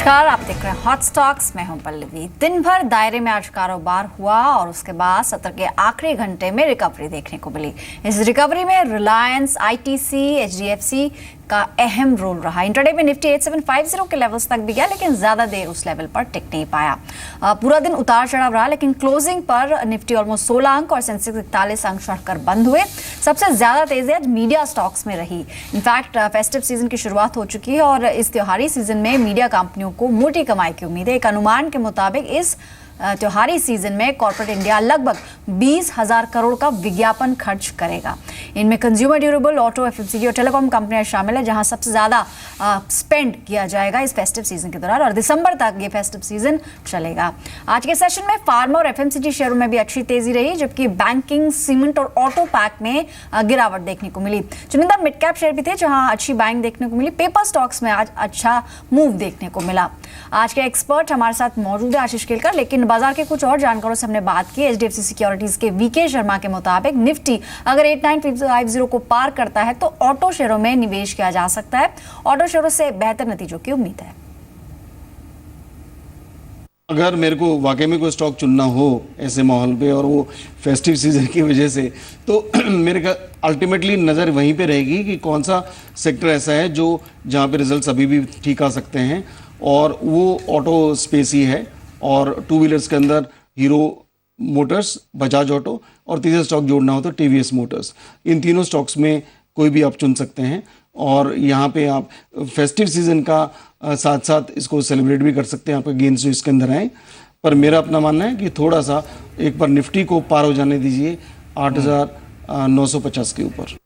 नमस्कार, आप देख रहे हैं हॉट स्टॉक्स। मैं हूं पल्लवी। दिन भर दायरे में आज कारोबार हुआ और उसके बाद सत्र के आखिरी घंटे में रिकवरी देखने को मिली। इस रिकवरी में रिलायंस, आईटीसी, एचडीएफसी का अहम रोल रहा। इंट्राडे में निफ्टी 8750 के लेवल्स तक भी गया, लेकिन ज्यादा देर उस लेवल पर टिक नहीं पाया। पूरा दिन उतार चढ़ाव रहा, लेकिन क्लोजिंग पर निफ्टी ऑलमोस्ट 16 अंक और सेंसेक्स 41 अंक चढ़कर बंद हुए। सबसे ज्यादा तेजी आज मीडिया स्टॉक्स में रही। इनफैक्ट फेस्टिव सीजन की शुरुआत हो चुकी है और इस त्योहारी सीजन में मीडिया कंपनियों को मोटी कमाई की उम्मीद है। एक अनुमान के मुताबिक इस त्योहारी सीजन में कॉर्पोरेट इंडिया लगभग 20,000 करोड़ का विज्ञापन खर्च करेगा। इनमें कंज्यूमर ड्यूरेबल, ऑटो, एफएमसीजी और टेलीकॉम कंपनियां शामिल है, जहां सबसे ज्यादा स्पेंड किया जाएगा इस फेस्टिव सीजन के दौरान, और दिसंबर तक ये फेस्टिव सीजन चलेगा। आज के सेशन में फार्मा और एफएमसीजी शेयरों में भी अच्छी तेजी रही, जबकि बैंकिंग, सीमेंट और ऑटो पैक में गिरावट देखने को मिली। चुनिंदा मिड कैप शेयर भी थे जहां अच्छी बाइंग देखने को मिली। पेपर स्टॉक्स में आज अच्छा मूव देखने को मिला। आज के एक्सपर्ट हमारे साथ मौजूद है आशीष केलकर, लेकिन बाजार के कुछ और जानकारों से हमने बात की। एचडीएफसी सिक्योरिटीज के वीके शर्मा के मुताबिक निफ्टी अगर 8950 को पार करता है तो ऑटो शेयरों में निवेश किया जा सकता है। ऑटो शेयरों से बेहतर नतीजों की उम्मीद है। अगर मेरे को वाकई में कोई स्टॉक चुनना हो ऐसे माहौल पे और वो फेस्टिव सीजन की वजह से, तो मेरे का अल्टीमेटली नज़र वहीं पे रहेगी कि कौन सा सेक्टर ऐसा है जो जहाँ पे रिजल्ट्स अभी भी ठीक आ सकते हैं, और वो ऑटो स्पेस ही है। और टू व्हीलर्स के अंदर हीरो मोटर्स, बजाज ऑटो, और तीसरा स्टॉक जोड़ना हो तो टीवीएस मोटर्स। इन तीनों स्टॉक्स में कोई भी आप चुन सकते हैं, और यहाँ पे आप फेस्टिव सीजन का साथ साथ इसको सेलिब्रेट भी कर सकते हैं, आपके गेन्स जो इसके अंदर आए। पर मेरा अपना मानना है कि थोड़ा सा एक बार निफ्टी को पार हो जाने दीजिए 8,950 के ऊपर।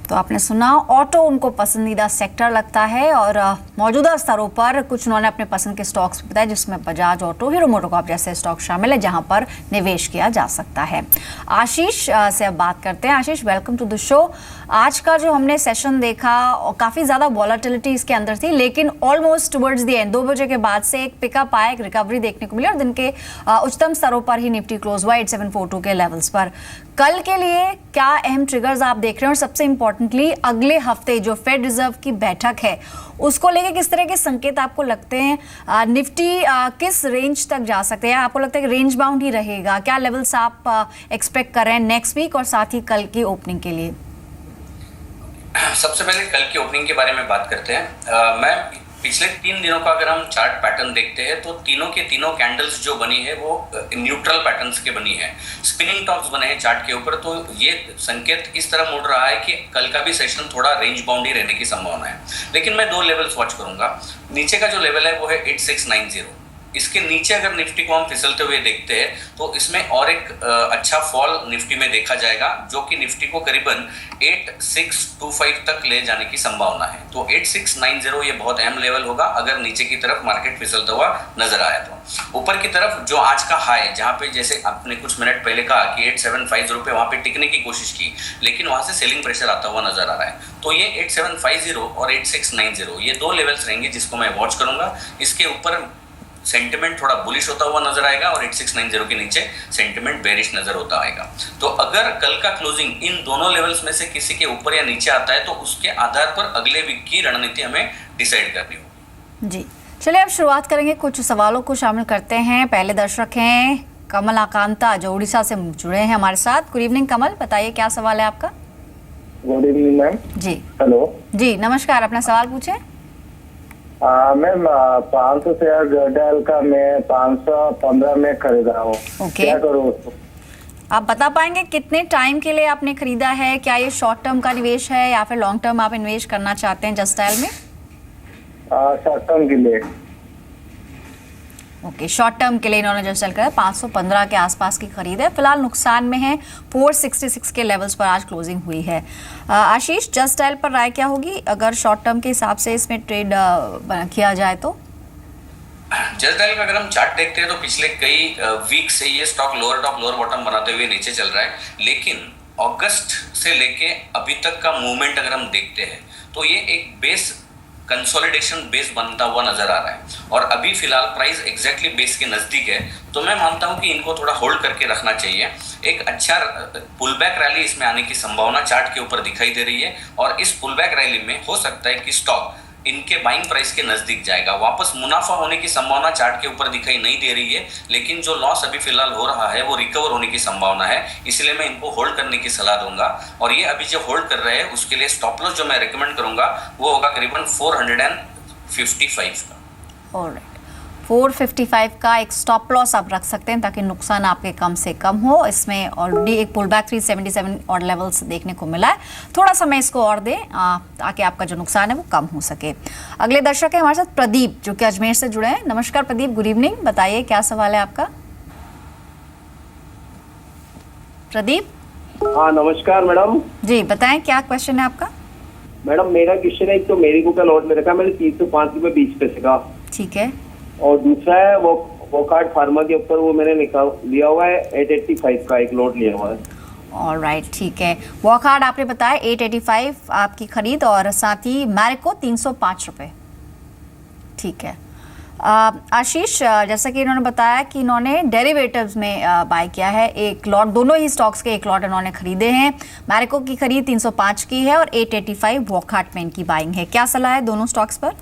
तो आपने सुना, ऑटो उनको पसंदीदा सेक्टर लगता है और मौजूदा स्तरों पर कुछ उन्होंने अपने पसंद के स्टॉक्स बताए, जिसमें बजाज ऑटो, हीरो मोटोकॉर्प जैसे स्टॉक शामिल है जहां पर निवेश किया जा सकता है। आशीष से अब बात करते हैं। आशीष, वेलकम टू द शो। आज का जो हमने सेशन देखा, काफी ज्यादा वॉलेटिलिटी इसके अंदर थी, लेकिन ऑलमोस्ट टुवर्ड्स द एंड 2 बजे के बाद से एक पिकअप आया, एक रिकवरी देखने को मिली और दिन के उच्चतम स्तरों पर ही निफ्टी क्लोज हुआ 8742 के लेवल्स पर। कल के लिए क्या अहम ट्रिगर्स आप देख रहे हैं, और सबसे इंपॉर्टेंटली अगले हफ्ते जो फेड रिजर्व की बैठक है उसको लेकर किस तरह के संकेत आपको लगते हैं? निफ्टी किस रेंज तक जा सकते हैं? आपको लगता है कि रेंज बाउंड ही रहेगा? क्या लेवल्स आप एक्सपेक्ट कर रहे हैं नेक्स्ट वीक और साथ ही कल की ओपनिंग के लिए? सबसे पहले कल की ओपनिंग के बारे में बात करते हैं। मैं पिछले 3 दिनों का अगर हम चार्ट पैटर्न देखते हैं तो तीनों के तीनों कैंडल्स जो बनी है वो न्यूट्रल पैटर्न्स के बनी है, स्पिनिंग टॉप्स बने हैं चार्ट के ऊपर। तो ये संकेत इस तरह मुड़ रहा है कि कल का भी सेशन थोड़ा रेंज बाउंड ही रहने की संभावना है। लेकिन मैं 2 लेवल्स वॉच करूंगा। नीचे का जो लेवल है वो है 8690। इसके नीचे अगर निफ्टी को हम फिसलते हुए देखते हैं तो इसमें और एक अच्छा फॉल निफ्टी में देखा जाएगा, जो कि निफ्टी को करीबन 8625 तक ले जाने की संभावना है। तो 8690 ये बहुत अहम लेवल होगा अगर नीचे की तरफ मार्केट फिसलता हुआ नजर आया तो। ऊपर की तरफ जो आज का हाई, जहां पे जैसे आपने कुछ मिनट पहले कहा कि 8750 पे वहां पे टिकने की कोशिश की, लेकिन वहां से सेलिंग प्रेशर आता हुआ नजर आ रहा है। तो ये 8750 और 8690 ये 2 लेवल्स रहेंगे जिसको मैं वॉच करूंगा। इसके ऊपर सेंटिमेंट थोड़ा बुलिश होता हुआ नजर आएगा और 8690 के नीचे सेंटिमेंट बेरिश नजर होता आएगा। तो अगर कल का क्लोजिंग इन दोनों लेवल्स में से किसी के ऊपर या नीचे आता है तो उसके आधार पर अगले वीक की रणनीति हमें डिसाइड करनी होगी। जी, चलिए अब शुरुआत करेंगे, कुछ सवालों को शामिल करते हैं। पहले दर्शक हैं कमल आकांता, जो उड़ीसा से जुड़े हैं हमारे साथ। गुड इवनिंग कमल, बताइए क्या सवाल है आपका? Good evening ma'am. जी हेलो जी, नमस्कार, अपना सवाल पूछें। मैम 500 शेयर जर्डल का मैं 515 में खरीदा हूँ। ओके, क्या करूँ उसको? आप बता पाएंगे कितने टाइम के लिए आपने खरीदा है? क्या ये शॉर्ट टर्म का निवेश है या फिर लॉन्ग टर्म आप इन्वेस्ट करना चाहते हैं जस्ट डायल में? शॉर्ट टर्म के लिए। ओके, शॉर्ट टर्म के लिए इन्होंने जस्ट डायल करा, 515 के आसपास की खरीद है। फिलहाल नुकसान में है, 466 के लेवल्स पर आज क्लोजिंग हुई है। आशीष, जस्ट डायल पर राय क्या होगी अगर शॉर्ट टर्म के हिसाब से इसमें ट्रेड किया जाए तो? जस्ट डायल का अगर हम चार्ट देखते हैं तो पिछले कई वीक से ये stock lower top lower bottom बनाते हुए नीचे चल रहा है, लेकिन अगस्त से लेके अभी तक का मूवमेंट अगर हम देखते हैं तो ये एक बेस कंसोलिडेशन बेस बनता हुआ नजर आ रहा है और अभी फिलहाल प्राइस एग्जैक्टली बेस के नजदीक है। तो मैं मानता हूं कि इनको थोड़ा होल्ड करके रखना चाहिए। एक अच्छा पुल बैक रैली इसमें आने की संभावना चार्ट के ऊपर दिखाई दे रही है और इस पुल बैक रैली में हो सकता है कि स्टॉक इनके बाइंग प्राइस के नजदीक जाएगा। वापस मुनाफा होने की संभावना चार्ट के ऊपर दिखाई नहीं दे रही है, लेकिन जो लॉस अभी फिलहाल हो रहा है वो रिकवर होने की संभावना है, इसलिए मैं इनको होल्ड करने की सलाह दूंगा। और ये अभी जो होल्ड कर रहे हैं उसके लिए स्टॉप लॉस जो मैं रिकमेंड करूंगा वो होगा करीबन 455 का। ऑलराइट, 455 का एक स्टॉप लॉस आप रख सकते हैं ताकि नुकसान आपके कम से कम हो। इसमें ऑलरेडी एक पुल बैक 377 और लेवल्स देखने को मिला है, थोड़ा समय इसको और दें ताकि आपका जो नुकसान है वो कम हो सके। अगले दर्शक है हमारे साथ प्रदीप, जो कि अजमेर से जुड़े हैं। नमस्कार प्रदीप, गुड इवनिंग, बताइए क्या सवाल है आपका। प्रदीप? हाँ नमस्कार मैडम। जी बताएं, क्या क्वेश्चन है आपका। मैडम मेरा क्वेश्चन है, एक तो मेरी को का लॉट में रखा मैंने 305.20 का, ठीक है, और दूसरा है वो कार्ड फार्मा के ऊपर वो मैंने लिया हुआ है 885 का एक लॉट लिया हुआ है। ऑलराइट, ठीक है। वॉकहार्ड आपने बताया 885 आपकी खरीद, और साथ ही मैरिको 305 रुपये, ठीक है। आशीष, जैसा कि इन्होंने बताया कि इन्होंने डेरिवेटिव्स में बाय किया है एक लॉट, दोनों ही स्टॉक्स के एक लॉट इन्होंने खरीदे हैं। मैरिको की खरीद 305 की है और 885 वॉकहार्ट में इनकी बाइंग है। क्या सलाह है दोनों स्टॉक्स पर?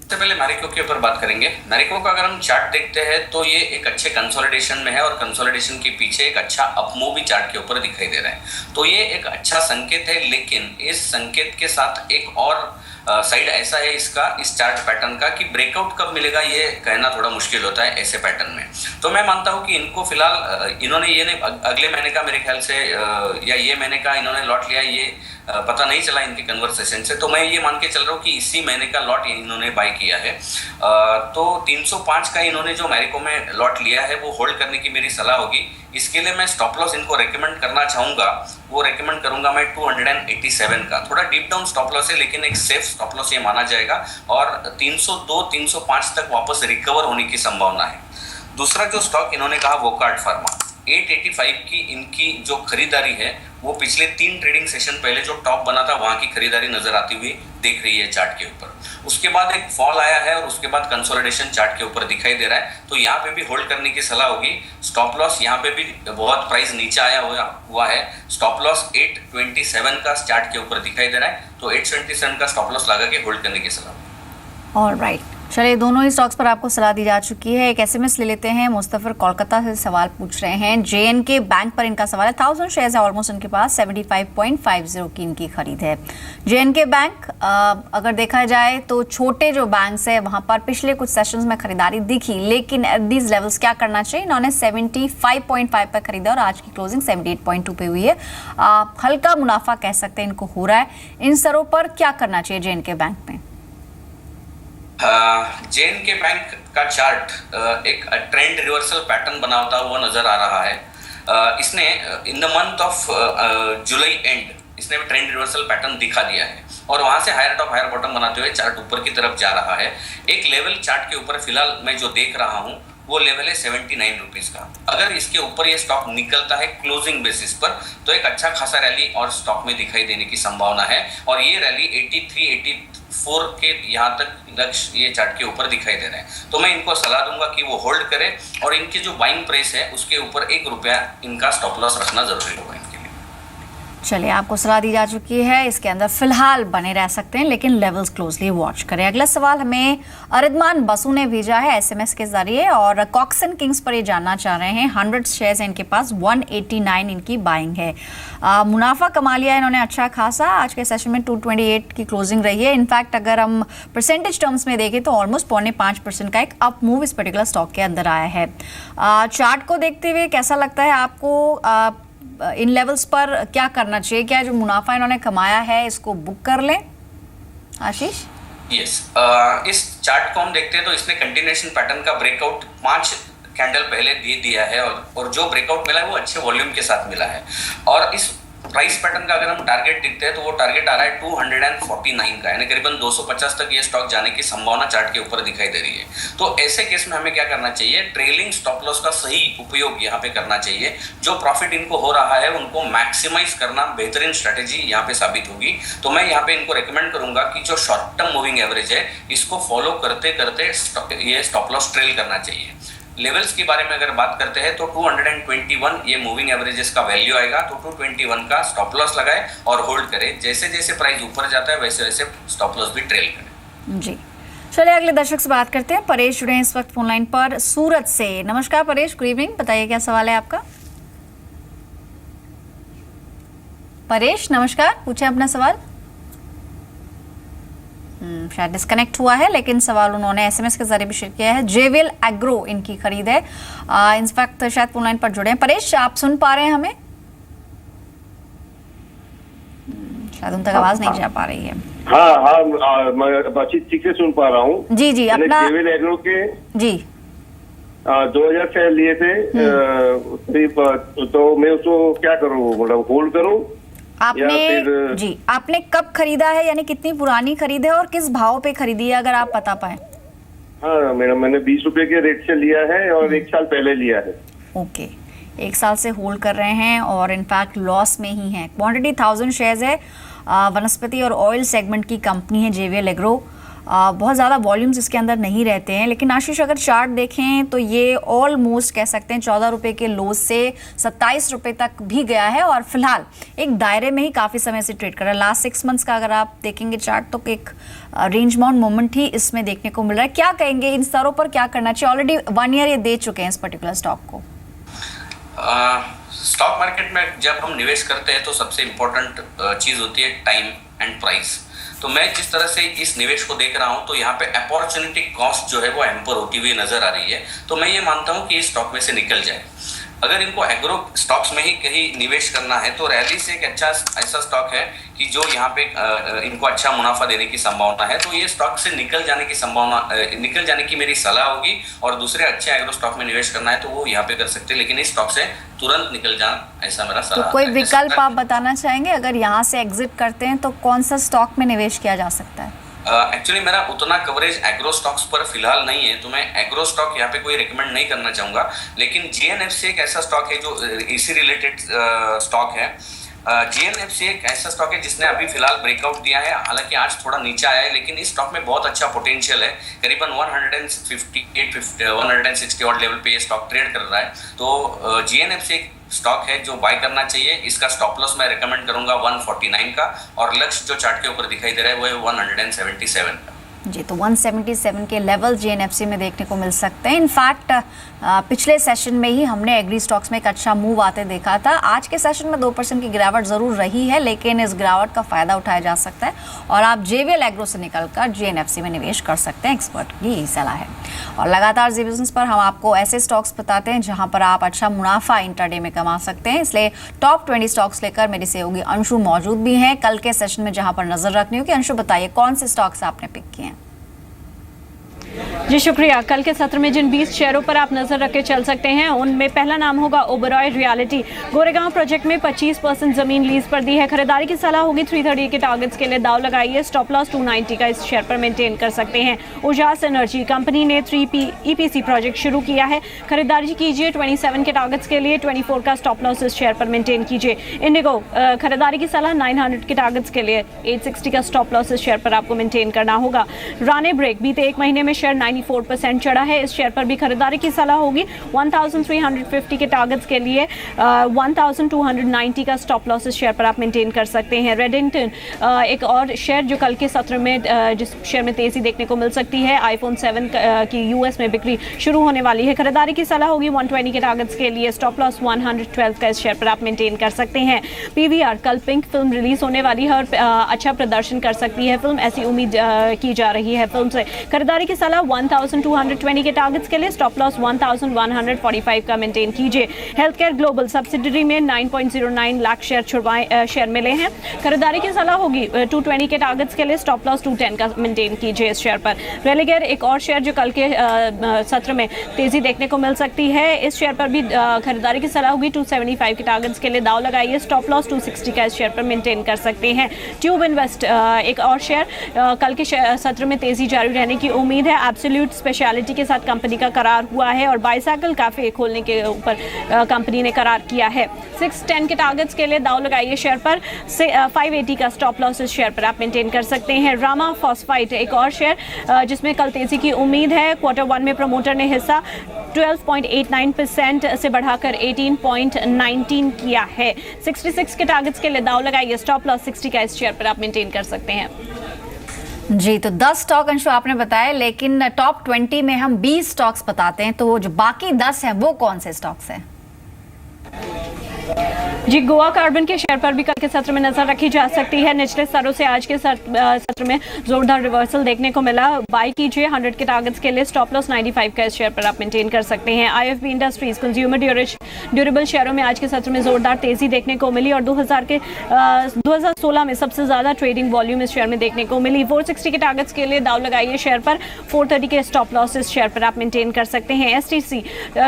सबसे पहले मैरिको के ऊपर बात करेंगे। मैरिको का अगर हम चार्ट देखते हैं तो ये एक अच्छे कंसोलिडेशन में है और कंसोलिडेशन के पीछे एक अच्छा अपमूव भी चार्ट के ऊपर दिखाई दे रहा है, तो ये एक अच्छा संकेत है। लेकिन इस संकेत के साथ एक और साइड ऐसा है इसका, इस चार्ट पैटर्न का, कि ब्रेकआउट कब मिलेगा ये कहना थोड़ा मुश्किल होता है ऐसे पैटर्न में। तो मैं मानता हूँ कि इनको फिलहाल इन्होंने ये अगले महीने का मेरे ख्याल से या ये महीने का इन्होंने लॉट लिया, ये पता नहीं चला इनके कन्वर्सेशन से, तो मैं ये मान के चल रहा हूँ कि इसी महीने का लॉट इन्होंने बाय किया है। तो 305 का इन्होंने जो मैरिको में लॉट लिया है वो होल्ड करने की मेरी सलाह होगी। इसके लिए मैं स्टॉप लॉस इनको रेकमेंड करना चाहूँगा, वो रेकमेंड करूँगा मैं 287 का। थोड़ा डीप डाउन स्टॉप लॉस है लेकिन एक सेफ स्टॉप लॉस ये माना जाएगा, और 302-305 तक वापस रिकवर होने की संभावना है। दूसरा जो स्टॉक इन्होंने कहा वोकार्ड फार्मा, 885 की इनकी जो खरीदारी है वो पिछले 3 ट्रेडिंग सेशन पहले जो टॉप बना था वहां की खरीदारी नजर आती हुई दिख रही है चार्ट के ऊपर। उसके बाद एक फॉल आया है और उसके बाद कंसोलिडेशन चार्ट के ऊपर दिखाई दे रहा है, तो यहाँ पे भी होल्ड करने की सलाह होगी। स्टॉप लॉस यहाँ पे भी बहुत प्राइस नीचे आया हुआ है, स्टॉप लॉस 827 का चार्ट के ऊपर दिखाई दे रहा है, तो 827 का स्टॉप लॉस लगा के होल्ड करने की सलाह। ऑलराइट, चलिए दोनों ही स्टॉक्स पर आपको सलाह दी जा चुकी है। एक एसएमएस ले लेते हैं। मुस्तफर कोलकाता से सवाल पूछ रहे हैं, JNK बैंक पर इनका सवाल है। 1000 शेयर्स है ऑलमोस्ट इनके पास, 75.50 की इनकी खरीद है। JNK बैंक अगर देखा जाए तो छोटे जो बैंक्स है वहां पर पिछले कुछ सेशंस में खरीदारी दिखी, लेकिन एट दीज लेवल्स क्या करना चाहिए? इन्होंने 75.5 पर खरीदा और आज की क्लोजिंग 78.2 पे हुई है। हल्का मुनाफा कह सकते हैं इनको हो रहा है। इन स्तरों पर क्या करना चाहिए JNK बैंक में? JNK बैंक का चार्ट एक ट्रेंड रिवर्सल पैटर्न बनाता हुआ नजर आ रहा है। इसने in the month of July and इसने ट्रेंड रिवर्सल पैटर्न दिखा दिया है और वहां से हायर टॉप हायर बॉटम बनाते हुए चार्ट ऊपर की तरफ जा रहा है। एक लेवल चार्ट के ऊपर फिलहाल मैं जो देख रहा हूं वो लेवल है 79 रुपीज का। अगर इसके ऊपर ये स्टॉक निकलता है क्लोजिंग बेसिस पर तो एक अच्छा खासा रैली और स्टॉक में दिखाई देने की संभावना है, और ये रैली 83-84 के यहाँ तक लक्ष्य ये चार्ट के ऊपर दिखाई दे रहा है। तो मैं इनको सलाह दूंगा कि वो होल्ड करें और इनकी जो बाइंग प्राइस है उसके ऊपर ₹1 इनका स्टॉप लॉस रखना जरूरी होगा इनके लिए। चलिए, आपको सलाह दी जा चुकी है, इसके अंदर फिलहाल बने रह सकते हैं लेकिन लेवल्स क्लोजली वॉच करें। अगला सवाल हमें अरिदमान बसु ने भेजा है एसएमएस के जरिए और कॉक्सन किंग्स पर ये जानना चाह रहे हैं। 100 शेयर्स हैं इनके पास, 189 इनकी बाइंग है। मुनाफा कमा लिया है इन्होंने अच्छा खासा, आज के सेशन में 228 की क्लोजिंग रही है। इनफैक्ट अगर हम परसेंटेज टर्म्स में देखें तो ऑलमोस्ट 0.5% का एक अप मूव इस पर्टिकुलर स्टॉक के अंदर आया है। चार्ट को देखते हुए कैसा लगता है आपको? इन लेवल्स पर क्या करना चाहिए? क्या जो मुनाफा इन्होंने कमाया है इसको बुक कर लें? आशीष? यस, इस चार्ट को हम देखते हैं तो इसने कंटिन्यूएशन पैटर्न का ब्रेकआउट 5 कैंडल पहले दे दिया है और जो ब्रेकआउट मिला है वो अच्छे वॉल्यूम के साथ मिला है। और इस प्राइस पैटर्न का अगर हम टारगेट देखते हैं तो वो टारगेट आ रहा है 249 का, यानी करीबन 250 तक ये स्टॉक जाने की संभावना चार्ट के ऊपर दिखाई दे रही है। तो ऐसे केस में हमें क्या करना चाहिए? ट्रेलिंग स्टॉप लॉस का सही उपयोग यहाँ पे करना चाहिए। जो प्रॉफिट इनको हो रहा है उनको मैक्सिमाइज करना बेहतरीन स्ट्रेटेजी यहाँ पे साबित होगी। तो मैं यहाँ पे इनको रिकमेंड करूंगा कि जो शॉर्ट टर्म मूविंग एवरेज है इसको फॉलो करते करते ये स्टॉप लॉस ट्रेल करना चाहिए। लेवल्स के बारे में अगर बात करते हैं तो 221 ये मूविंग एवरेजेस का वैल्यू आएगा, तो 221 का स्टॉप लॉस लगाए और होल्ड करे। जैसे जैसे प्राइस ऊपर जाता है वैसे वैसे स्टॉप लॉस भी ट्रेल करे। जी, चलिए अगले दर्शक से बात करते हैं। परेश जुड़े हैं इस वक्त फोन लाइन पर सूरत से। नमस्कार परेश, गुड इवनिंग, बताइए क्या सवाल है आपका। परेश नमस्कार, पूछें अपना सवाल। शायद डिस्कनेक्ट हुआ है, लेकिन सवाल उन्होंने एसएमएस के जरिए भी शेयर किया है। जेविल एग्रो इनकी खरीद है। इनफैक्ट शायद फोन लाइन पर जुड़े हैं। परेश, आप सुन पा रहे हैं हमें? शायद उन तक आवाज नहीं जा पा रही है। हाँ, मैं बातचीत ठीक से सुन पा रहा हूँ। जी जी, अपना जेविल एग्रो के जी 2000 शेयर लिए थे, तो मैं उसको क्या करूँ, मतलब होल्ड करूँ? आपने जी आपने कब खरीदा है, यानी कितनी पुरानी खरीद है और किस भाव पे खरीदी है, अगर आप बता पाए। हाँ मैडम, मैंने 20 रुपए के रेट से लिया है और 1 साल पहले लिया है। ओके, 1 साल से होल्ड कर रहे हैं और इनफैक्ट लॉस में ही है। क्वांटिटी 1000 शेयर्स है। वनस्पति और ऑयल सेगमेंट की कंपनी है जेविल एग्रो। बहुत ज़्यादा वॉल्यूम्स इसके अंदर नहीं रहते हैं, लेकिन आशीष अगर चार्ट देखें तो ये ऑलमोस्ट कह सकते हैं 14 रुपये के लो से 27 रुपये तक भी गया है और फिलहाल एक दायरे में ही काफ़ी समय से ट्रेड कर रहा है। लास्ट 6 मंथ्स का अगर आप देखेंगे चार्ट तो एक रेंज बाउंड मोमेंट ही इसमें देखने को मिल रहा है। क्या कहेंगे इन स्तरों पर क्या करना चाहिए? ऑलरेडी 1 ईयर ये दे चुके हैं इस पर्टिकुलर स्टॉक को। स्टॉक मार्केट में जब हम निवेश करते हैं तो सबसे इम्पोर्टेंट चीज़ होती है टाइम एंड प्राइस। तो मैं जिस तरह से इस निवेश को देख रहा हूं तो यहाँ पे अपॉर्चुनिटी कॉस्ट जो है वो हैम्पर होती हुई नजर आ रही है। तो मैं ये मानता हूं कि इस स्टॉक में से निकल जाए। अगर इनको एग्रो स्टॉक्स में ही कहीं निवेश करना है तो रैली से एक अच्छा ऐसा स्टॉक है कि जो यहाँ पे इनको अच्छा मुनाफा देने की संभावना है। तो ये स्टॉक से निकल जाने की मेरी सलाह होगी। और दूसरे अच्छे एग्रो स्टॉक में निवेश करना है तो वो यहाँ पे कर सकते हैं, लेकिन इस स्टॉक से तुरंत निकल जाना, ऐसा मेरा सलाह है। कोई विकल्प आप बताना चाहेंगे? अगर यहाँ से एग्जिट करते हैं तो कौन सा स्टॉक में निवेश किया जा सकता है? एक्चुअली मेरा उतना कवरेज एग्रो स्टॉक्स पर फिलहाल नहीं है, तो मैं एग्रो स्टॉक यहाँ पे कोई रिकमेंड नहीं करना चाहूँगा। लेकिन जीएनएफसी एक ऐसा स्टॉक है जो इसी रिलेटेड स्टॉक है। जीएनएफसी एक ऐसा स्टॉक है जिसने अभी फिलहाल ब्रेकआउट दिया है, हालांकि आज थोड़ा नीचे आया है, लेकिन इस स्टॉक में बहुत अच्छा पोटेंशियल है। करीबन 160 ऑड लेवल पे ये स्टॉक ट्रेड कर रहा है। तो जीएनएफसी एक स्टॉक है जो बाय करना चाहिए। इसका स्टॉप लॉस मैं रिकमेंड करूंगा 149 का, और लक्ष्य जो चार्ट के ऊपर दिखाई दे रहा है वो है 177 का। जी, तो 177 के लेवल जीएनएफसी में देखने को मिल सकते हैं। इनफैक्ट पिछले सेशन में ही हमने एग्री स्टॉक्स में एक अच्छा मूव आते देखा था। आज के सेशन में 2% की गिरावट ज़रूर रही है, लेकिन इस गिरावट का फ़ायदा उठाया जा सकता है और आप जेवीएल एग्रो से निकलकर जीएनएफसी में निवेश कर सकते हैं। एक्सपर्ट की यही सलाह है। और लगातार जी बिजनेस पर हम आपको ऐसे स्टॉक्स बताते हैं जहाँ पर आप अच्छा मुनाफा इंट्राडे में कमा सकते हैं। इसलिए टॉप 20 स्टॉक्स लेकर मेरी सहयोगी अंशु मौजूद भी हैं कल के सेशन में, जहाँ पर नज़र रखनी होगी। अंशु, बताइए कौन से स्टॉक्स आपने पिक किए हैं? जी शुक्रिया। कल के सत्र में जिन 20 शेयरों पर आप नजर रख के चल सकते हैं उनमें पहला नाम होगा ओबरॉय रियलिटी। गोरेगांव प्रोजेक्ट में 25% जमीन लीज पर दी है। खरीदारी की सलाह होगी 330 के टारगेट्स के लिए दाव लगाइए। स्टॉप लॉस 290 का इस शेयर पर मेंटेन कर सकते हैं। उजास एनर्जी कंपनी ने 3P EPC प्रोजेक्ट शुरू किया है। खरीदारी कीजिए 27 के टारगेट्स के लिए। 24 का स्टॉप लॉस इस शेयर पर मेंटेन कीजिए। इंडिगो खरीदारी की सलाह 900 के टारगेट्स के लिए। 860 का स्टॉप लॉस इस शेयर पर आपको मेंटेन करना होगा। राणे ब्रेक बीते एक महीने में शेयर 94% चढ़ा है। इस शेयर पर भी खरीदारी की सलाह होगी 1350 के टारगेट्स के लिए। 1290 का स्टॉप लॉस इस शेयर पर आप मेंटेन कर सकते हैं। रेडिंगटन एक और शेयर जो कल के सत्र में जिस शेयर में तेजी देखने को मिल सकती है। आईफोन 7 की यूएस में बिक्री शुरू होने वाली है। खरीदारी की सलाह होगी 120 के टारगेट्स के लिए। स्टॉप लॉस 112 का इस शेयर पर आप मेंटेन कर सकते हैं। पीवीआर कल पिंक फिल्म रिलीज होने वाली है और अच्छा प्रदर्शन कर सकती है फिल्म, ऐसी उम्मीद की जा रही है फिल्म से। खरीदारी की सलाह 1220 के टारगेट्स के लिए। स्टॉप लॉस 1145 का मेंटेन कीजिए। हेल्थ केयर ग्लोबल सब्सिडरी में 9.09 लाख शेयर मिले हैं। खरीदारी की सलाह होगी 220 के टारगेट्स के लिए। स्टॉप लॉस 210 का मेंटेन कीजिए इस शेयर पर। रेलिगेयर एक और शेयर जो कल के सत्र में तेजी देखने को मिल सकती है। इस शेयर पर भी खरीदारी की सलाह होगी 275 के टारगेट्स के लिए दाव लगाइए। स्टॉप लॉस 260 का इस शेयर पर मेंटेन कर सकते हैं। ट्यूब इन्वेस्ट एक और शेयर कल के सत्र में तेजी जारी रहने की उम्मीद है। एब्सोल्यूट स्पेशलिटी के साथ कंपनी का करार हुआ है और बाईसाइकिल कैफे खोलने के ऊपर कंपनी ने करार किया है। 610 के टारगेट्स के लिए दाव लगाइए शेयर पर। 580 का स्टॉप लॉस इस शेयर पर आप मेंटेन कर सकते हैं। रामा फॉस्फाइट एक और शेयर जिसमें कल तेजी की उम्मीद है। Q1 में प्रमोटर ने हिस्सा 12.89% से बढ़ाकर 18.19 किया है। 66 के टारगेट्स के लिए दाव लगाइए। स्टॉप लॉस 60 का इस शेयर पर आप मेंटेन कर सकते हैं। जी, तो 10 स्टॉक अंशु आपने बताया, लेकिन टॉप 20 में हम 20 स्टॉक्स बताते हैं, तो जो बाकी 10 हैं वो कौन से स्टॉक्स हैं? जी, गोवा कार्बन के शेयर पर भी कल के सत्र में नजर रखी जा सकती है। निचले स्तरों से आज के सत्र में जोरदार रिवर्सल देखने को मिला। बाई कीजिए 100 के टारगेट्स के लिए। स्टॉप लॉस 95 का इस शेयर पर आप मेंटेन कर सकते हैं। IFB इंडस्ट्रीज कंज्यूमर ड्यूरेबल शेयरों में आज के सत्र में जोरदार तेजी देखने को मिली और 2016 में सबसे ज्यादा ट्रेडिंग वॉल्यूम इस शेयर में देखने को मिली। 460 के टारगेट्स के लिए दाव लगाइए शेयर पर। 430 के स्टॉप लॉस इस शेयर पर आप मेंटेन कर सकते हैं। STC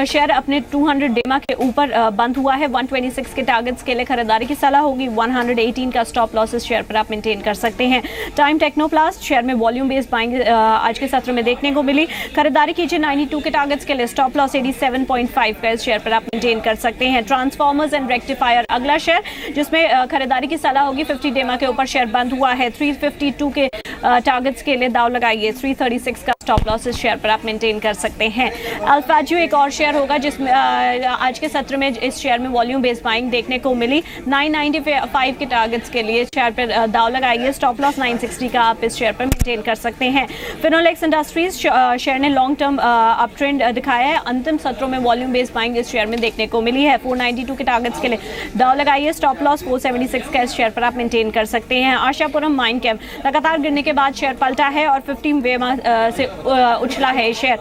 शेयर अपने 200 डेमा के ऊपर बंद हुआ है। 126 के टारगेट्स के लिए खरीदारी की सलाह होगी। 118 का स्टॉप लॉस इस शेयर पर आप मेंटेन कर सकते हैं। टाइम टेक्नोप्लास्ट शेयर में वॉल्यूम बेस्ड बाइंग आज के सत्र में देखने को मिली। खरीदारी कीजिए। 92 के टारगेट्स के लिए। स्टॉप लॉस 87.5 का इस शेयर पर आप मेंटेन कर सकते हैं। ट्रांसफॉर्मर्स एंड रेक्टिफायर अगला शेयर जिसमें खरीदारी की सलाह होगी। 50 डेमा के ऊपर शेयर बंद हुआ है। 352 के टारगेट्स के लिए दाव लगाइए। 336 का स्टॉप लॉस इस शेयर पर आप मेंटेन कर सकते हैं। अल्फाजू एक और शेयर होगा जिसमें आज के सत्र में इस शेयर में वॉल्यूम बेस्ड बाइंग देखने को मिली। 995 के टारगेट्स के लिए शेयर पर दाव लगाइए। स्टॉप लॉस 960 का आप इस शेयर पर मेंटेन कर सकते हैं। फिनोलेक्स इंडस्ट्रीज शेयर ने लॉन्ग टर्म अप ट्रेंड दिखाया है। अंतिम सत्रों में वॉल्यूम बेस्ड बाइंग इस शेयर में देखने को मिली है। 492 के टारगेट्स के लिए दाव लगाइए। स्टॉप लॉस 476 का इस शेयर पर आप मेंटेन कर सकते हैं। आशापुरम माइनकेम लगातार गिरने के बाद शेयर पलटा है और 15 वेमा से उछला है शेयर।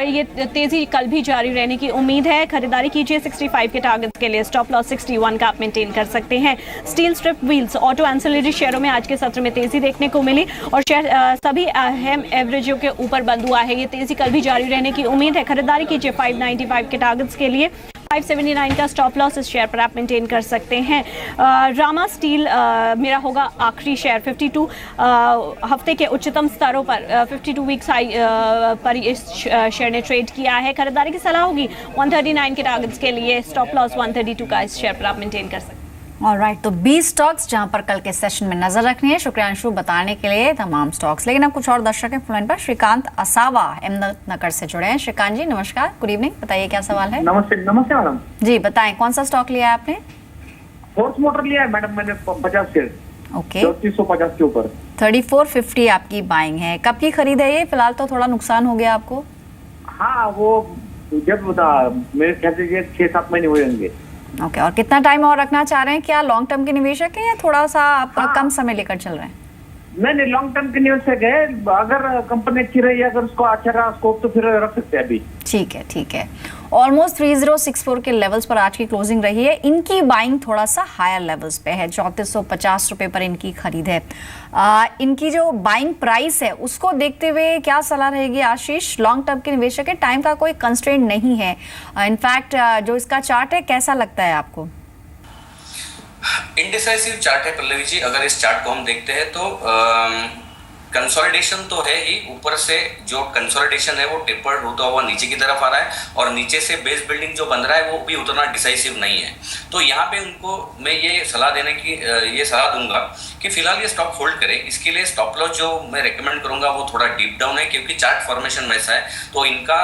ये तेजी कल भी जारी रहने की उम्मीद है। खरीदारी कीजिए 65 के टारगेट्स के लिए। स्टॉप लॉस 61 का आप मेंटेन कर सकते हैं। Steel strip wheels auto ancillary शेयरों में आज के सत्र में तेजी देखने को मिली और शेयर सभी अहम एवरेजों के ऊपर बंद हुआ है। ये तेजी कल भी जारी रहने की उम्मीद है। खरीदारी कीजिए 595 के टारगेट्स के लिए। 579 का स्टॉप लॉस इस शेयर पर आप मेंटेन कर सकते हैं। रामा स्टील मेरा होगा आखिरी शेयर। 52 हफ्ते के उच्चतम स्तरों पर 52 वीक्स हाई पर इस शेयर ने ट्रेड किया है। खरीदारी की सलाह होगी 139 के टारगेट्स के लिए। स्टॉप लॉस 132 का इस शेयर पर आप मेंटेन कर सकते हैं। ऑलराइट, तो 20 स्टॉक्स जहां पर कल के सेशन में नजर रखनी है। शुक्रिया अंशु बताने के लिए तमाम स्टॉक्स। लेकिन अब कुछ और दर्शक हैं फोन पर। श्रीकांत असावा अहमदनगर से जुड़े हैं। श्रीकांत जी नमस्कार, गुड इवनिंग, बताइए क्या सवाल है? नमस्ते मैडम जी बताएं, कौन सा स्टॉक लिया है आपने? फोर्स मोटर लिया है मैडम मैंने 50 शेयर। ओके, 3450 के ऊपर 3450 आपकी बाइंग है। कब की खरीद है ये? फिलहाल तो थोड़ा नुकसान हो गया आपको। हाँ, वो जब बता मेरे ख्याल से ये 6-7 महीने हुए होंगे। ओके, और कितना टाइम और रखना चाह रहे हैं? क्या लॉन्ग टर्म के निवेशक हैं या थोड़ा सा आप कम समय लेकर चल रहे हैं? नहीं, लॉन्ग टर्म के निवेशक है। अगर कंपनी अच्छी रही, अगर उसको अच्छा रहा स्कोप तो फिर रख सकते हैं अभी। ठीक है। ऑलमोस्ट 3064 के लेवल्स पर आज की क्लोजिंग रही है। इनकी बाइंग थोड़ा सा हायर लेवल्स पे है। 3450 रुपए पर इनकी खरीद है। इनकी जो बाइंग प्राइस है उसको देखते हुए क्या सलाह रहेगी आशीष? लॉन्ग टर्म के निवेशक है, टाइम का कोई कंस्ट्रेंट नहीं है। इनफैक्ट जो इसका चार्ट है कैसा लगता है आपको? इंडिसाइसिव चार्ट है पल्लवी जी। अगर इस चार्ट को हम देखते हैं तो कंसोलिडेशन तो है ही, ऊपर से जो कंसोलिडेशन है वो टेपर्ड होता हुआ नीचे की तरफ आ रहा है और नीचे से बेस बिल्डिंग जो बन रहा है वो भी उतना डिसाइसिव नहीं है। तो यहाँ पे उनको मैं ये सलाह दूंगा कि फिलहाल ये स्टॉक होल्ड करें। इसके लिए स्टॉप लॉस जो मैं रेकमेंड करूंगा वो थोड़ा डीप डाउन है, क्योंकि चार्ट फॉर्मेशन वैसा है तो इनका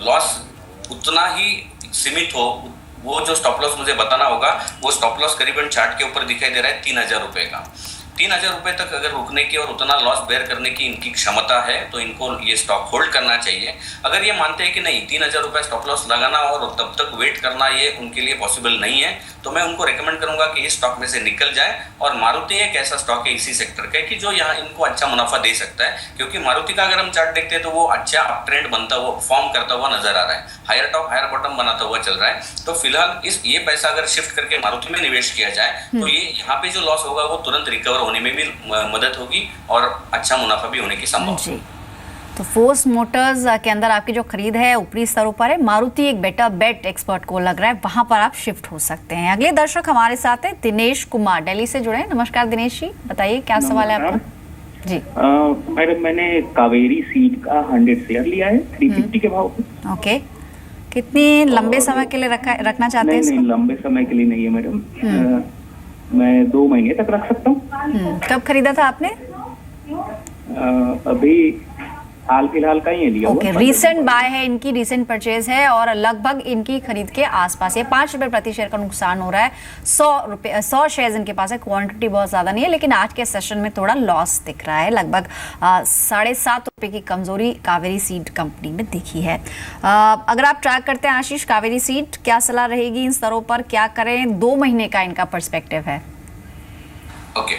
लॉस उतना ही सीमित हो। वो जो स्टॉप लॉस मुझे बताना होगा वो स्टॉप लॉस करीबन चार्ट के ऊपर दिखाई दे रहा है 3000 रुपए का। 3000 रुपए तक अगर रुकने की और उतना लॉस बेयर करने की इनकी क्षमता है तो इनको ये स्टॉक होल्ड करना चाहिए। अगर ये मानते हैं कि नहीं 3000 रुपए स्टॉप लॉस लगाना और तब तक वेट करना ये उनके लिए पॉसिबल नहीं है, तो मैं उनको रेकमेंड करूंगा कि इस स्टॉक में से निकल जाए। और मारुति एक ऐसा स्टॉक है इसी सेक्टर का कि जो यहाँ इनको अच्छा मुनाफा दे सकता है, क्योंकि मारुति का अगर हम चार्ट देखते हैं तो वो अच्छा अप ट्रेंड बनता हुआ फॉर्म करता हुआ नजर आ रहा है, हायर टॉप हायर बॉटम बनाता हुआ चल रहा है। तो फिलहाल ये पैसा अगर शिफ्ट करके मारुति में निवेश किया जाए तो ये यहाँ पे जो लॉस होगा वो तुरंत रिकवर होने में भी मदद होगी और अच्छा मुनाफा भी होने की संभावना। तो फोर्स मोटर्स के अंदर आपकी जो खरीद है ऊपरी स्तरों पर है। मारुति एक बेटर बेट एक्सपर्ट को लग रहा है, वहां पर आप शिफ्ट हो सकते हैं। अगले दर्शक हमारे साथ है दिनेश कुमार, दिल्ली से जुड़े हैं। नमस्कार दिनेश जी, बताइए क्या सवाल है आपका? जी मैडम, मैंने कावेरी सीड का 100 शेयर लिया है 350 के भाव पे। ओके, कितनी लंबे समय के लिए रखना चाहते हैं? नहीं, लंबे समय के लिए नहीं है मैडम, मैं 2 महीने तक रख सकता हूँ। कब खरीदा था आपने? अभी हाल फिलहाल का ही है लिया ओके, रीसेंट बाय है इनकी, रीसेंट परचेज है और लगभग इनकी खरीद के आसपास ये 5 रुपए प्रति शेयर का नुकसान हो रहा है। 100 शेयर्स इनके पास है, क्वांटिटी बहुत ज्यादा नहीं है, लेकिन आज के सेशन में थोड़ा लॉस दिख रहा है। लगभग 7.5 रुपए की कमजोरी कावेरी सीड कंपनी में दिखी है। अगर आप ट्रैक करते हैं आशीष कावेरी सीड, क्या सलाह रहेगी इन स्तरों पर, क्या करें? 2 महीने का इनका पर्सपेक्टिव है। ओके,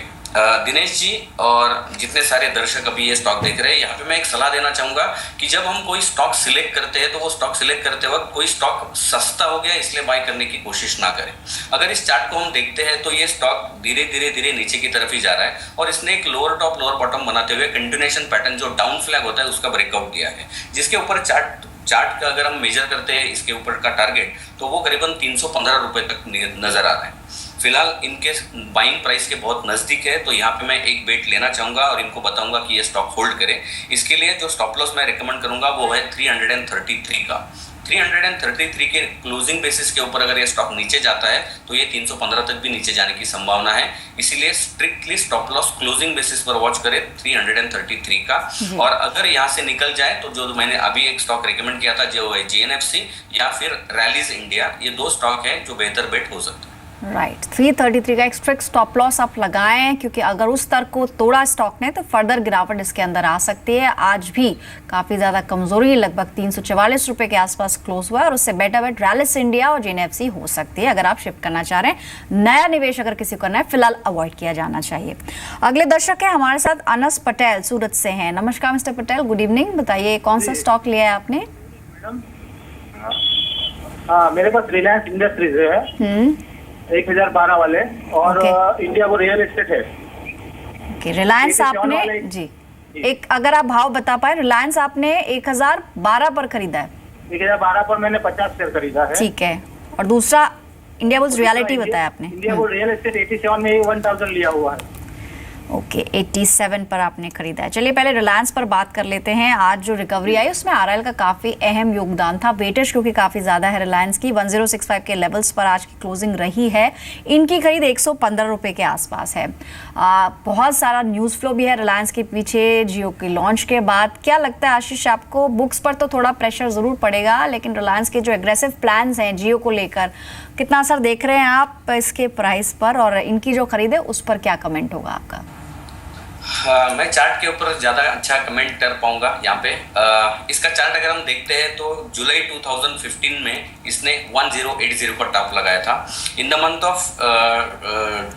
दिनेश जी और जितने सारे दर्शक अभी ये स्टॉक देख रहे हैं, यहाँ पे मैं एक सलाह देना चाहूंगा कि जब हम कोई स्टॉक सिलेक्ट करते हैं तो वो स्टॉक सिलेक्ट करते वक्त कोई स्टॉक सस्ता हो गया इसलिए बाय करने की कोशिश ना करें। अगर इस चार्ट को हम देखते हैं तो ये स्टॉक धीरे धीरे नीचे की तरफ ही जा रहा है और इसने एक लोअर टॉप लोअर बॉटम बनाते हुए कंटिन्यूएशन पैटर्न जो डाउन फ्लैग होता है उसका ब्रेकआउट दिया है, जिसके ऊपर चार्ट का अगर हम मेजर करते हैं इसके ऊपर का टारगेट तो वो करीबन 315 रुपए तक नजर आ रहा है। फिलहाल इनके बाइंग प्राइस के बहुत नजदीक है, तो यहाँ पे मैं एक बेट लेना चाहूंगा और इनको बताऊंगा कि ये स्टॉक होल्ड करें। इसके लिए जो स्टॉप लॉस मैं रिकमेंड करूंगा वो है 333 का। 333 के क्लोजिंग बेसिस के ऊपर अगर ये स्टॉक नीचे जाता है तो ये 315 तक भी नीचे जाने की संभावना है, इसीलिए strictly stop loss closing basis पर वॉच करें 333 का। और अगर यहाँ से निकल जाए तो जो मैंने अभी एक स्टॉक रिकमेंड किया था जो है GNFC या फिर रैलीज इंडिया, ये 2 स्टॉक है जो बेहतर बेट हो सकता है। राइट, 333 का एक स्ट्रिक्ट स्टॉप लॉस आप लगाएं, क्योंकि अगर उस स्तर को तोड़ा स्टॉक ने तो फर्दर गिरावट इसके अंदर आ सकती है। आज भी काफी ज्यादा कमजोरी, लगभग 344 रुपए के आसपास क्लोज हुआ है और उससे बेटर बेट रैलिस इंडिया और GNFC हो सकती है अगर आप शिफ्ट करना चाह रहे हैं। नया निवेश अगर किसी को करना है फिलहाल अवॉइड किया जाना चाहिए। अगले दर्शक है हमारे साथ अनस पटेल सूरत से हैं। नमस्कार मिस्टर पटेल, गुड इवनिंग। बताइए कौन सा स्टॉक लिया है आपने? मेरे पास रिलायंस इंडस्ट्रीज है 1012 वाले और इंडिया वो रियल एस्टेट है। रिलायंस आपने जी एक अगर आप भाव बता पाए, रिलायंस आपने 1012 पर खरीदा है? 1012 पर मैंने 50 शेयर खरीदा है। ठीक है, और दूसरा इंडिया बुल्स रियलिटी बताया आपने? इंडिया बुल्स रियल एस्टेट 87 में 1000 लिया हुआ है। ओके, 87 पर आपने खरीदा है। चलिए पहले रिलायंस पर बात कर लेते हैं। आज जो रिकवरी आई उसमें RL का काफ़ी अहम योगदान था। वेटेज क्योंकि काफ़ी ज़्यादा है रिलायंस की, 1065 के लेवल्स पर आज की क्लोजिंग रही है। इनकी खरीद 115 रुपये के आसपास है। बहुत सारा न्यूज़ फ्लो भी है रिलायंस के पीछे जियो के लॉन्च के बाद। क्या लगता है आशीष आपको, बुक्स पर तो थोड़ा प्रेशर ज़रूर पड़ेगा, लेकिन रिलायंस के जो एग्रेसिव प्लान्स हैं जियो को लेकर, कितना असर देख रहे हैं आप इसके प्राइस पर, और इनकी जो खरीद है उस पर क्या कमेंट होगा आपका? मैं चार्ट के ऊपर ज़्यादा अच्छा कमेंट कर पाऊंगा यहाँ पे। इसका चार्ट अगर हम देखते हैं तो जुलाई 2015 में इसने 1080 का टॉप लगाया था। In the month of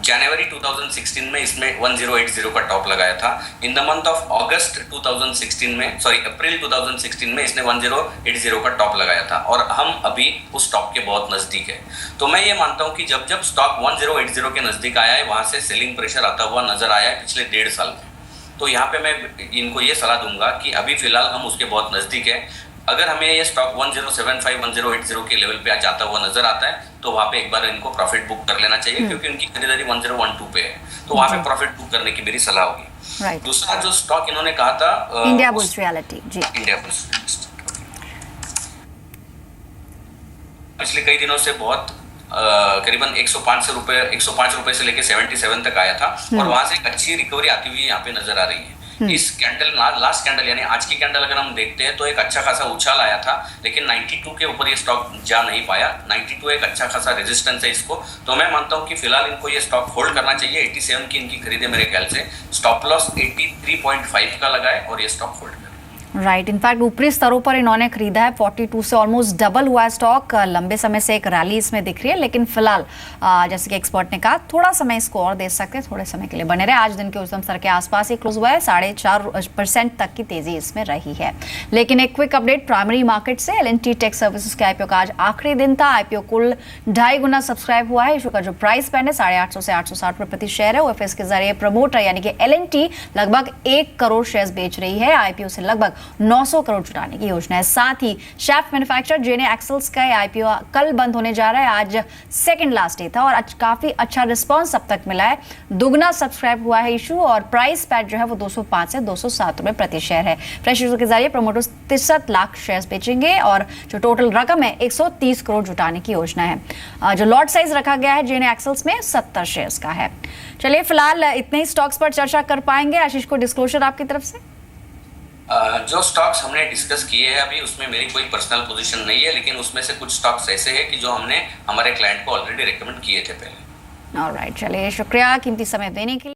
January 2016 में इसमें 1080 का टॉप लगाया था। इन द मंथ ऑफ अगस्त 2016 में अप्रैल 2016 में इसने 1080 का टॉप लगाया था और हम अभी उस टॉप के बहुत नज़दीक है। तो मैं ये मानता हूँ कि जब जब स्टॉक 1080 के नज़दीक आया है वहाँ से सेलिंग प्रेशर आता हुआ नजर आया है पिछले 1.5 साल में। तो यहाँ पे मैं इनको ये सलाह दूंगा कि अभी फिलहाल हम उसके बहुत नज़दीक है। अगर हमें ये स्टॉक 1075 1080 के लेवल पे जाता हुआ नजर आता है तो वहाँ पे एक बार इनको प्रॉफिट बुक कर लेना चाहिए, क्योंकि उनकी खरीदारी 1012 पे है, तो वहाँ पे प्रॉफिट बुक करने की मेरी सलाह होगी। दूसरा जो स्टॉक इन्होंने कहा था इंडिया बुल्स रियलिटी, जी इंडिया बुल्स पिछले कई दिनों से बहुत करीबन 105 रुपए से लेकर 77 तक आया था और वहां से एक अच्छी रिकवरी आती हुई यहाँ पे नजर आ रही है। इस कैंडल लास्ट कैंडल यानी आज की कैंडल अगर हम देखते हैं तो एक अच्छा खासा उछाल आया था, लेकिन 92 के ऊपर ये स्टॉक जा नहीं पाया। 92 एक अच्छा खासा रेजिस्टेंस है इसको, तो मैं मानता हूँ कि फिलहाल इनको ये स्टॉक होल्ड करना चाहिए। 87 की इनकी खरीद है मेरे ख्याल से। स्टॉप लॉस 83.5 का लगाए और ये स्टॉक होल्ड राइट। इनफैक्ट ऊपरी स्तरों पर इन्होंने खरीदा है, 42 से ऑलमोस्ट डबल हुआ है स्टॉक। लंबे समय से एक रैली इसमें दिख रही है, लेकिन फिलहाल जैसे कि एक्सपर्ट ने कहा थोड़ा समय इसको और दे सकते हैं, थोड़े समय के लिए बने रहे। आज दिन के उच्चतम स्तर के आसपास ही क्लोज हुआ है, 4.5% तक की तेजी इसमें रही है। लेकिन एक क्विक अपडेट प्राइमरी मार्केट से, L&T टेक सर्विसेज के IPO का आज आखिरी दिन था। IPO कुल 2.5 गुना सब्सक्राइब हुआ है। इशू का जो प्राइस बैंड है 850 से 860 रुपए प्रति शेयर है। OFS के जरिए प्रमोटर यानी कि L&T लगभग 1 करोड़ शेयर बेच रही है। IPO से लगभग 900 करोड़ जुटाने की योजना है। साथ ही शाफ्ट मैन्युफैक्चरर JNA एक्सेल्स का IPO कल बंद होने जा रहा है। आज सेकंड लास्ट डे था और काफी अच्छा रिस्पांस अब तक मिला है। दुगना सब्सक्राइब हुआ है इशू और प्राइस पैड जो है वो 205 से 207 रुपए प्रति शेयर है। फ्रेश इशू के जरिए प्रमोटर्स 63 लाख शेयर बेचेंगे और जो टोटल रकम है 130 करोड़ जुटाने की योजना है। जो लॉट साइज रखा गया है JNA एक्सेल्स में 70 शेयर्स का है। चलिए फिलहाल इतने ही स्टॉक्स पर चर्चा कर पाएंगे। आशीष को डिस्क्लोजर आपकी तरफ से। जो स्टॉक्स हमने डिस्कस किए हैं अभी उसमें मेरी कोई पर्सनल पोजीशन नहीं है, लेकिन उसमें से कुछ स्टॉक्स ऐसे हैं कि जो हमने हमारे क्लाइंट को ऑलरेडी रेकमेंड किए थे पहले। ऑलराइट, चलिए शुक्रिया कीमती समय देने के लिए।